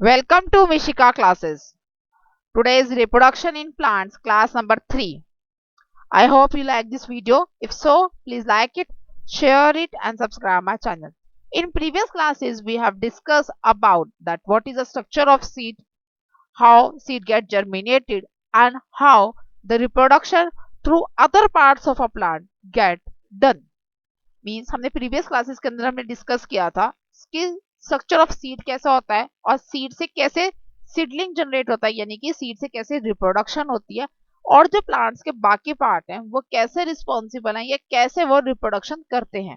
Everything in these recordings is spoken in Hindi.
Welcome to Mishika classes. Today is reproduction in plants class number 3. I hope you like this video. If so, please like it, share it and subscribe my channel. In previous classes we have discussed about that what is the structure of seed, how seed get germinated and how the reproduction through other parts of a plant get done. Means हमने प्रीवियस क्लासेस के अंदर हमने डिस्कस किया था कि स्ट्रक्चर ऑफ सीड कैसा होता है और सीड से कैसे सीडलिंग जनरेट होता है, यानी कि सीड से कैसे रिप्रोडक्शन होती है और जो प्लांट्स के बाकी पार्ट हैं वो कैसे रिस्पॉन्सिबल हैं या कैसे वो रिप्रोडक्शन करते हैं.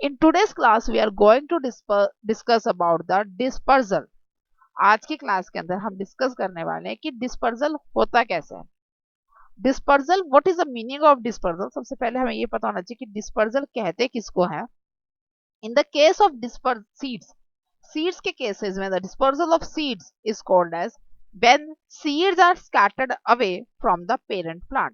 In today's class we are going to discuss about the dispersal. आज की क्लास के अंदर हम डिस्कस करने वाले हैं कि डिस्पर्जल होता कैसे है. Dispersal, what is the meaning of dispersal. सबसे पहले हमें ये पता होना चाहिए कि डिस्पर्जल कहते किसको है. In the case of disperse seeds के केसेस में the dispersal of seeds is called as when seeds are scattered away from the parent plant.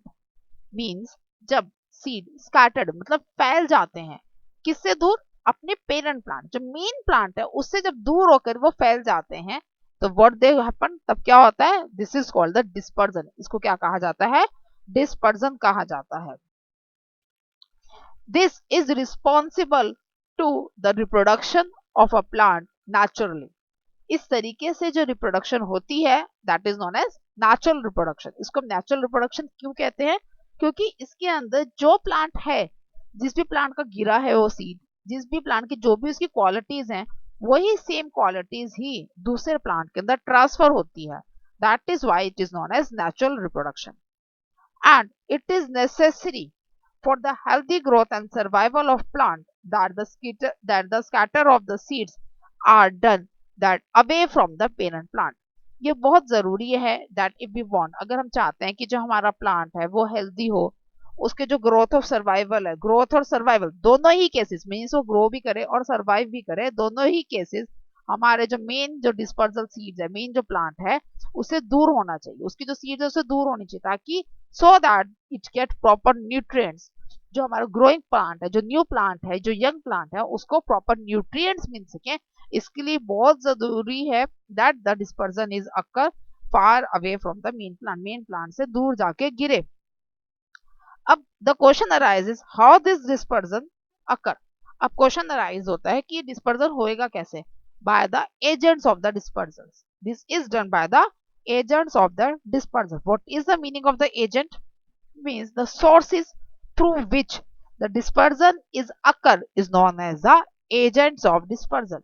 Means जब सीड स्कैटर्ड मतलब फैल जाते हैं किससे दूर, अपने पेरेंट प्लांट जो मेन प्लांट है उससे जब दूर होकर वो फैल जाते हैं तो व्हाट दे हैपन, तब क्या होता है, this is called the dispersion. इसको क्या कहा जाता है, डिस्पर्जन कहा जाता है. This is responsible to the reproduction of a plant naturally. इस तरीके से जो रिप्रोडक्शन होती है that is known as natural reproduction. इसको नेचुरल रिप्रोडक्शन क्यों कहते हैं, क्योंकि इसके अंदर जो प्लांट है, जिस भी प्लांट का गिरा है वो सीड, जिस भी प्लांट की जो भी उसकी क्वालिटीज हैं वही सेम क्वालिटीज ही दूसरे प्लांट के अंदर ट्रांसफर होती है. That is why it is known as natural reproduction and it is necessary for the healthy growth and survival of plant that the scatter of the seeds are done that away from the parent plant. ये बहुत जरूरी है that if we want, अगर हम चाहते हैं कि जो हमारा प्लांट है वो हेल्दी हो, उसके जो ग्रोथ ऑफ सर्वाइवल है, ग्रोथ और सर्वाइवल दोनों ही केसेस मीन्स वो ग्रो भी करे और सर्वाइव भी करे, दोनों ही केसेस हमारे जो मेन जो डिस्पर्सल सीड्स है, मेन जो प्लांट है उससे दूर होना चाहिए, उसकी जो सीड्स है उससे दूर होनी चाहिए ताकि so that it get proper nutrients. जो हमारा ग्रोइंग प्लांट है, जो न्यू प्लांट है, जो यंग प्लांट है उसको प्रॉपर न्यूट्रिएंट्स मिल सके. इसके लिए बहुत जरूरी है that the dispersion is occur far away from the main plant से दूर जाके गिरे. अब the question arises how this dispersion occur. अब क्वेश्चन अराइज होता है कि डिस्पर्जन होएगा कैसे, by the agents of the dispersion. This is done by the agents of the dispersal. What is the meaning of the agent? Means the sources through which the dispersion is occur is known as the agents of dispersal.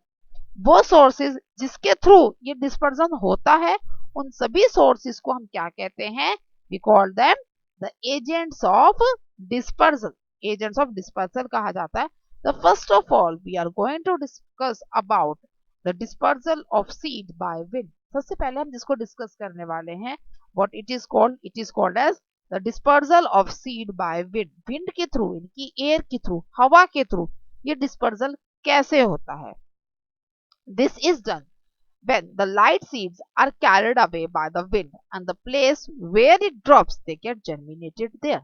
वो sources जिसके थ्रू ये dispersion होता है उन सभी sources को हम क्या कहते हैं, we call them the agents of dispersal. Agents of dispersal कहा जाता है. The first of all we are going to discuss about the dispersal of seed by wind. सबसे पहले हम जिसको डिस्कस करने वाले हैं what it is called as the dispersal of seed by wind. Wind के थ्रू, इनकी एयर के थ्रू, हवा के थ्रू ये डिस्पर्सल कैसे होता है. This is done when the light seeds are carried away by the wind and the place where it drops they get germinated there.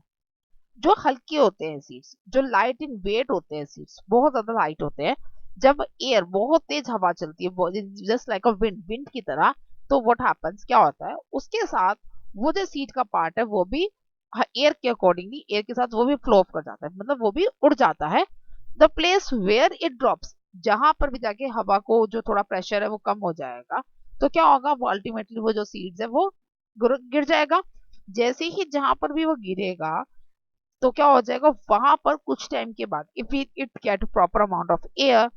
जो हल्के होते हैं सीड्स, जो लाइट इन वेट होते हैं सीड्स, बहुत ज्यादा लाइट होते हैं, जब एयर बहुत तेज हवा चलती है जस्ट लाइक अ विंड की तरह, तो व्हाट हैपेंस क्या होता है उसके साथ वो जो सीड का पार्ट है वो भी एयर के अकॉर्डिंगली, एयर के साथ वो भी फ्लो कर जाता है, मतलब वो भी उड़ जाता है. The place where it drops, जहां पर भी जाके हवा को जो थोड़ा प्रेशर है वो कम हो जाएगा तो क्या होगा, वो अल्टीमेटली वो जो सीड्स है वो गिर जाएगा. जैसे ही जहां पर भी वो गिरेगा तो क्या हो जाएगा, वहां पर कुछ टाइम के बाद if it get proper amount of air,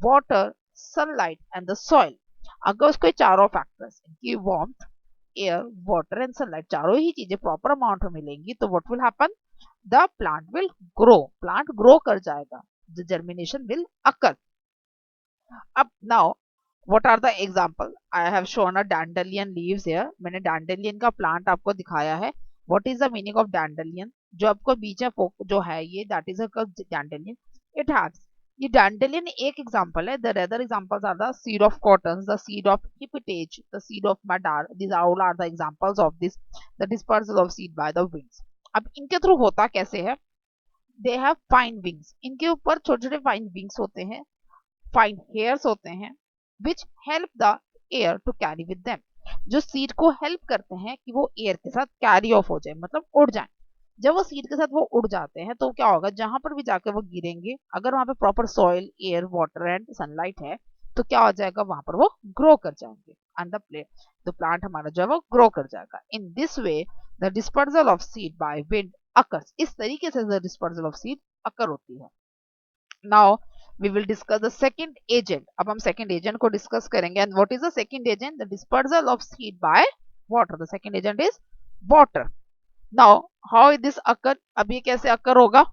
water, sunlight and the soil. अगर उसको चारों फैक्टर्स, इनकी warmth, air, water and sunlight, चारों ही चीजें प्रॉपर अमाउंट में मिलेंगी तो what will happen, the plant will grow, plant grow कर जाएगा, द जर्मिनेशन विल अकर. अब now what are the example, I have shown a dandelion leaves here. मैंने dandelion का प्लांट आपको दिखाया है. what is the meaning of dandelion, जो आपको बीच में जो है ये that is a dandelion. it has, ये dandelion एक एग्जांपल है. the other examples are the seed of cotton, the seed of hippage, the seed of madar. these all are the examples of this the dispersal of seed by the winds. अब इनके थ्रू होता कैसे है, they have fine wings, इनके ऊपर छोटे छोटे fine wings होते हैं, fine hairs होते हैं which help the air to carry with them, जो सीड को हेल्प करते हैं कि वो एयर के साथ कैरी ऑफ हो जाए, मतलब उड़ जाए। जब वो सीड के साथ वो उड़ जाते हैं तो क्या होगा, जहां पर भी जाकर वो गिरेंगे, अगर वहां पे proper soil, air, water and sunlight है तो क्या हो जाएगा, वहां पर वो ग्रो कर जाएंगे एंड द प्ले तो प्लांट हमारा जो है वो ग्रो कर जाएगा। In this way the dispersal of seed by wind occurs, इस तरीके से द डिस्पर्सल ऑफ सीड अकर होती है। Now we will discuss the second agent. अब हम second agent को discuss करेंगे। And what is the second agent? The dispersal of seed by water. The second agent is water. Now how this occur? अब ये कैसे occur होगा?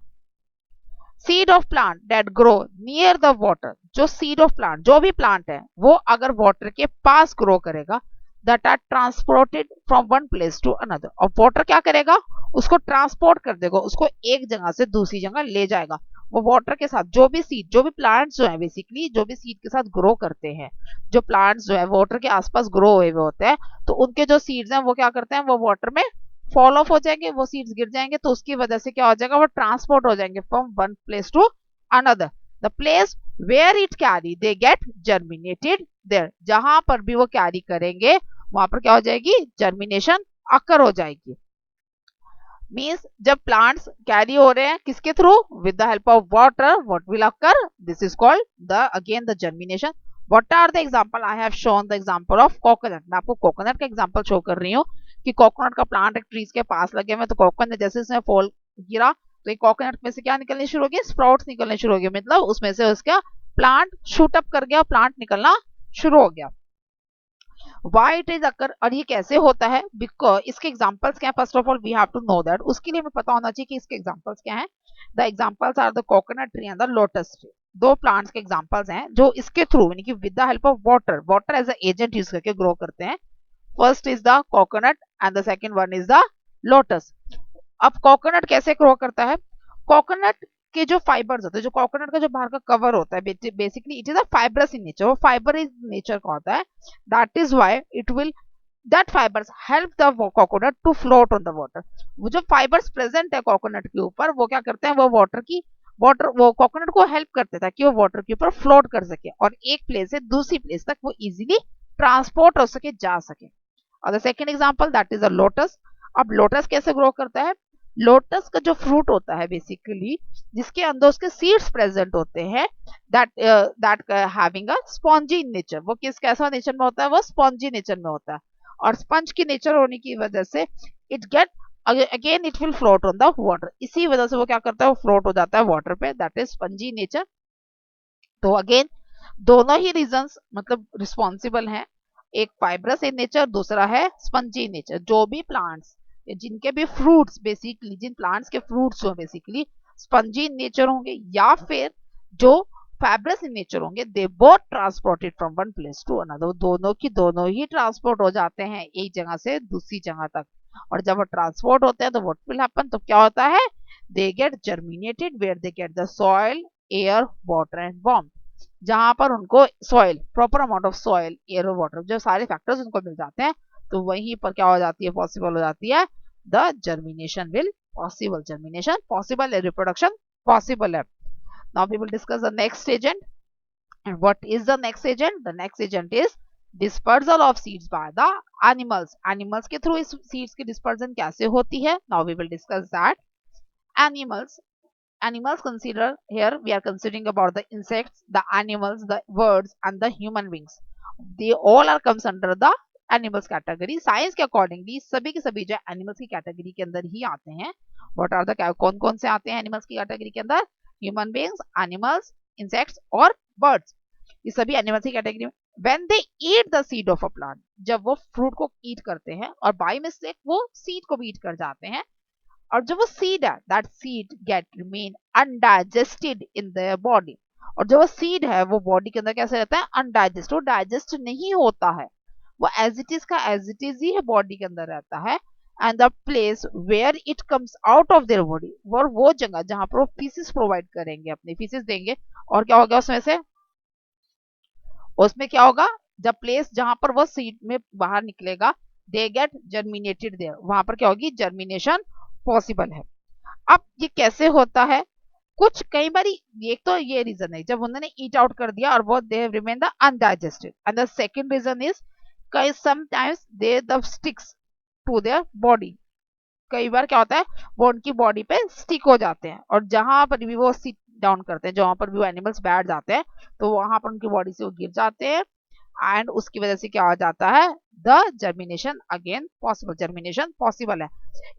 Seed of plant that grow near the water. जो seed of plant, जो भी plant है वो अगर water के पास grow करेगा, that are transported from one place to another. और water क्या करेगा, उसको transport कर देगा, उसको एक जगह से दूसरी जगह ले जाएगा। वो वाटर के साथ जो भी सीड, जो भी प्लांट्स जो है बेसिकली, जो भी सीड के साथ ग्रो करते हैं, जो प्लांट्स जो है वाटर के आसपास ग्रो हुए हुए होते हैं, तो उनके जो सीड्स हैं वो क्या करते हैं, वो वाटर में फॉल ऑफ हो जाएंगे, वो सीड्स गिर जाएंगे, तो उसकी वजह से क्या हो जाएगा, वो ट्रांसपोर्ट हो जाएंगे from one place to another. The place where it carry they get germinated there, जहां पर भी वो कैरी करेंगे वहां पर क्या हो जाएगी, जर्मिनेशन अकर हो जाएगी। मीन्स जब प्लांट्स कैरी हो रहे हैं किसके through, with the help of water, what will occur, this is called the again the germination. What are the example, I have shown the example of coconut. मैं आपको कोकोनट का एग्जांपल शो कर रही हूँ कि कोकोनट का प्लांट एक ट्रीज के पास लगे हुए, तो कोकोनट जैसे इसमें फॉल गिरा तो ये कोकोनट में से क्या निकलने शुरू हो गया, स्प्राउट्स निकलने शुरू हो गए, मतलब उसमें से उसका प्लांट शूट अप कर गया, प्लांट निकलना शुरू हो गया। वाई इट इज अकर, और ये कैसे होता है, बिकॉज इसके एग्जांपल्स क्या है, first of all we have to know that, उसके लिए हमें पता होना चाहिए कि इसके एग्जांपल्स क्या हैं। The examples are the coconut tree and the lotus tree. दो प्लांट्स के एग्जांपल्स हैं जो इसके थ्रू यानी कि with the help of water, water as a agent use करके ग्रो करते हैं। First is the coconut and the second one is the lotus. अब कोकोनट कैसे ग्रो करता है, कोकोनट के जो फाइबर्स होते हैं, जो कोकोनट का जो बाहर का कवर होता है, basically it is a fibrous in nature, वो फाइबर इज नेचर का होता है। That is why it will, that fibres help the coconut to float on the water. वो जो फाइबर्स प्रेजेंट है कोकोनट के ऊपर, वो क्या करते हैं, वो वाटर वो कोकोनट को हेल्प करते हैं ताकि वो वाटर के ऊपर फ्लोट कर सके और एक प्लेस से दूसरी प्लेस तक वो इजीली ट्रांसपोर्ट हो सके, जा सके। और the second example that is a lotus. अब लोटस कैसे ग्रो करता है, लोटस का जो फ्रूट होता है बेसिकली, जिसके अंदर उसके सीड्स प्रेजेंट होते हैं, that having a spongy nature, वो किस कैसा नेचर में होता है, वो स्पॉन्जी नेचर में होता है। और स्पंज की नेचर होने की वजह से it get again it will float on the water, इसी वजह से वो क्या करता है, वो फ्लोट हो जाता है वाटर पे, दैट इज स्पंजी नेचर। तो अगेन दोनों ही रीजंस मतलब रिस्पॉन्सिबल हैं, एक फाइब्रस इन नेचर, दूसरा है स्पंजी नेचर। जो भी प्लांट्स, जिनके भी फ्रूट्स बेसिकली, जिन प्लांट्स के फ्रूट्स जो बेसिकली स्पंजी इन नेचर होंगे या फिर जो फाइब्रस इन नेचर होंगे, they both transported from one place to another, दोनों की दोनों ही ट्रांसपोर्ट हो जाते हैं एक जगह से दूसरी जगह तक। और जब वो ट्रांसपोर्ट होते हैं तो व्हाट विल हैपन, तो क्या होता है, they get germinated where they get the soil, air, water and warmth, जहां पर उनको soil, proper amount of soil, air और वाटर, जो सारे फैक्टर्स उनको मिल जाते हैं, तो वहीं पर क्या हो जाती है, पॉसिबल हो जाती है, the germination will possible, germination possible है, रिप्रोडक्शन पॉसिबल है। Now we will discuss the next agent. And what is the next agent, the next agent is dispersal of seeds by the animals. Animals के थ्रू इस सीड्स की डिस्पर्सन कैसे होती है, now we will discuss that. Animals consider, here we are considering about the insects, the animals, the birds and the human beings, they all are comes under the animals category। Science के अकॉर्डिंगली सभी के सभी जो एनिमल्स की कैटेगरी के अंदर ही आते हैं। व्हाट आर द, कौन कौन से आते हैं एनिमल्स की कैटेगरी के अंदर, ह्यूमन बींग्स, एनिमल्स, इंसेक्ट्स और बर्ड्स, ये सभी एनिमल्स की कैटेगरी में। When they eat the seed of a plant, जब वो फ्रूट को ईट करते हैं और बाय मिस्टेक वो सीड को भी ईट कर जाते हैं, और जो वो सीड है, that seed get remain undigested in their body, और जो वो सीड है वो बॉडी के अंदर कैसे रहता है, अनडाइजेस्ट, वो डाइजेस्ट नहीं होता है, वो एज इट इज का एज इट इज ही है बॉडी के अंदर रहता है। And the place where it comes out of their body, और वो जगह जहां पर वो फीसिस प्रोवाइड करेंगे, अपने फीसिस देंगे, और क्या होगा उसमें से, उसमें क्या होगा, जब प्लेस जहां पर वो सीड में बाहर निकलेगा, दे गेट जर्मिनेटेड देयर, वहां पर क्या होगी, जर्मिनेशन पॉसिबल है। अब ये कैसे होता है, कुछ कई बार एक तो ये रीजन है जब उन्होंने ईट आउट कर दिया और वो they remain the undigested, and the second reason is कई sometimes they the sticks to their body, कई बार क्या होता है वो उनकी बॉडी पे स्टिक हो जाते हैं, और जहां पर भी वो सिट डाउन करते हैं, जहां पर भी वो एनिमल्स बैठ जाते हैं, तो वहां पर उनकी बॉडी से वो गिर जाते हैं, एंड उसकी वजह से क्या हो जाता है, the germination again possible, germination possible है।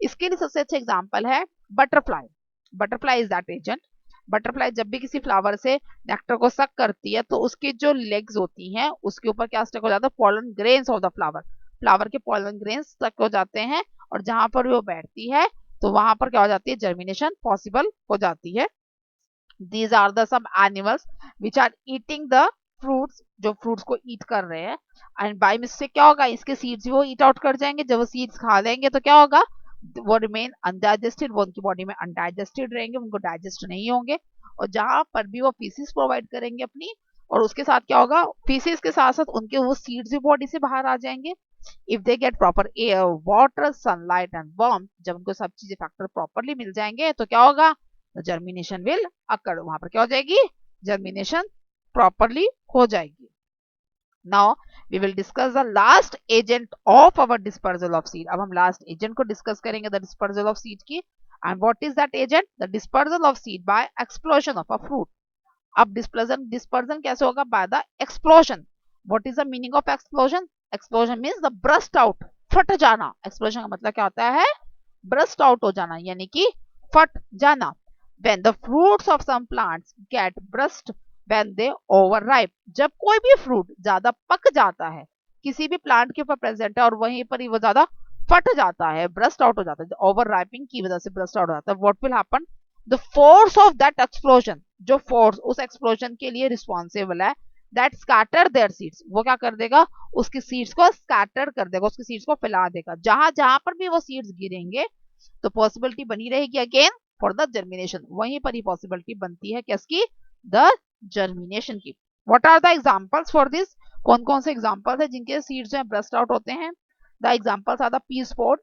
इसके लिए सबसे अच्छा एग्जांपल है butterfly. Butterfly is that agent. Butterfly जब भी किसी फ्लावर से नेक्टर को सक करती है तो उसकी जो लेग्स होती हैं उसके ऊपर क्या स्टक हो जाता है, pollen grains of the flower, flower के पॉलन ग्रेन्स स्टक हो जाते हैं, और जहां पर वो बैठती है तो वहां पर क्या हो जाती है, जर्मिनेशन पॉसिबल हो जाती है। These are the some animals which are eating the fruits, जो फ्रूट्स को ईट कर रहे हैं, एंड बाय मिस्टेक क्या होगा, इसके सीड्स वो ईट आउट कर जाएंगे, जब वो सीड्स खा लेंगे तो क्या होगा, वो रिमेन अनडाइजेस्टेड, वो उनकी बॉडी में अनडाइजेस्टेड रहेंगे, उनको डाइजेस्ट नहीं होंगे, और जहां पर भी वो फीसिस प्रोवाइड करेंगे अपनी, और उसके साथ क्या होगा, फीसिस के साथ साथ उनके वो सीड्स भी बॉडी से बाहर आ जाएंगे। If they get proper air, water, sunlight and warmth, जब उनको सब चीजें फैक्टर प्रॉपरली मिल जाएंगे तो क्या होगा, जर्मिनेशन विल अकर, वहां पर क्या हो जाएगी, जर्मिनेशन प्रॉपरली हो जाएगी। Now we will discuss the last agent of our dispersal of seed. अब हम लास्ट एजेंट को डिस्कस करेंगे द डिस्पर्जल ऑफ सीड की। And what is that agent, the dispersal of seed by explosion of a fruit. अब डिस्पर्जन, डिस्पर्जन कैसे होगा, by the explosion. What is the meaning of explosion, explosion means the burst out, फट जाना। एक्सप्लोजन का मतलब क्या होता है, ब्रस्ट आउट हो जाना, यानी कि फट जाना। when the fruits of some plants get burst when they overripe, जब कोई भी फ्रूट ज्यादा पक जाता है, किसी भी प्लांट के ऊपर प्रेजेंट है और वहीं पर ही वो ज्यादा फट जाता है, ब्रस्ट आउट हो जाता है, ओवर राइपिंग की वजह से ब्रस्ट आउट हो जाता है, what will happen, the force of that explosion, जो फोर्स उस एक्सप्लोजन के लिए रिस्पॉन्सिबल है, दैट स्कैटर देयर सीड्स, वो क्या कर देगा, उसकी सीड्स को स्कैटर कर देगा, उसकी सीड्स को फैला देगा, जहां जहां पर भी वो सीड्स गिरेंगे तो पॉसिबिलिटी बनी रहेगी अगेन फॉर द जर्मिनेशन, वहीं पर ही पॉसिबिलिटी बनती है किसकी, द जर्मिनेशन की। What are the examples for this, कौन कौन से एग्जांपल्स है जिनके सीड्स जो है ब्रस्ट आउट होते हैं, the examples are the peas pod,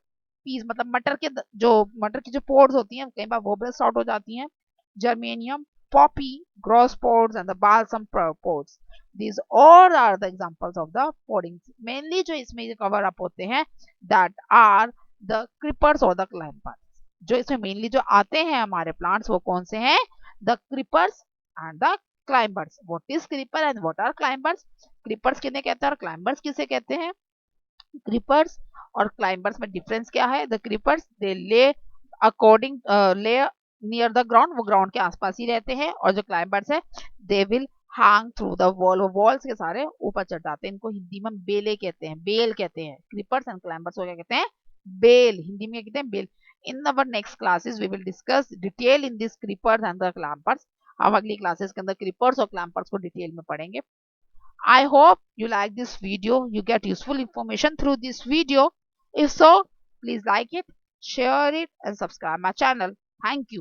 peas मतलब मटर के जो मटर की जो पोड्स होती हैं कई बार वो ब्रस्ट आउट हो जाती हैं, germanium, Poppy, gross pods and the balsam pods, these all are the examples of the podding। mainly जो इसमें कवर अप होते हैं that are the creepers or the climbers, जो इसमें मेनली जो आते हैं हमारे प्लांट्स वो कौन से हैं, the creepers and the climbers. What is creeper and what are climbers, creepers किन्हें कहते हैं और क्लाइंबर्स किसे कहते हैं। क्रीपर्स और क्लाइंबर्स में डिफरेंस क्या है, द क्रीपर्स दे ले अकॉर्डिंग ले नियर द ग्राउंड, वो ग्राउंड के आसपास ही रहते हैं, और जो क्लाइंबर्स है they will hang through the wall, वो वॉल्स के सारे ऊपर चढ़ जाते हैं, इनको हिंदी में बेले कहते हैं, बेल कहते हैं, क्रीपर्स एंड क्लाइंबर्स को क्या कहते हैं, बेल, हिंदी में कहते हैं बेल। In our next classes we will discuss detail in this creepers and the climbers, हम अगली क्लासेस के अंदर क्रीपर्स और क्लैम्पर्स को डिटेल में पढ़ेंगे। I hope you like this video, you get useful information through this video. If so, please like it, share it and subscribe my channel. Thank you.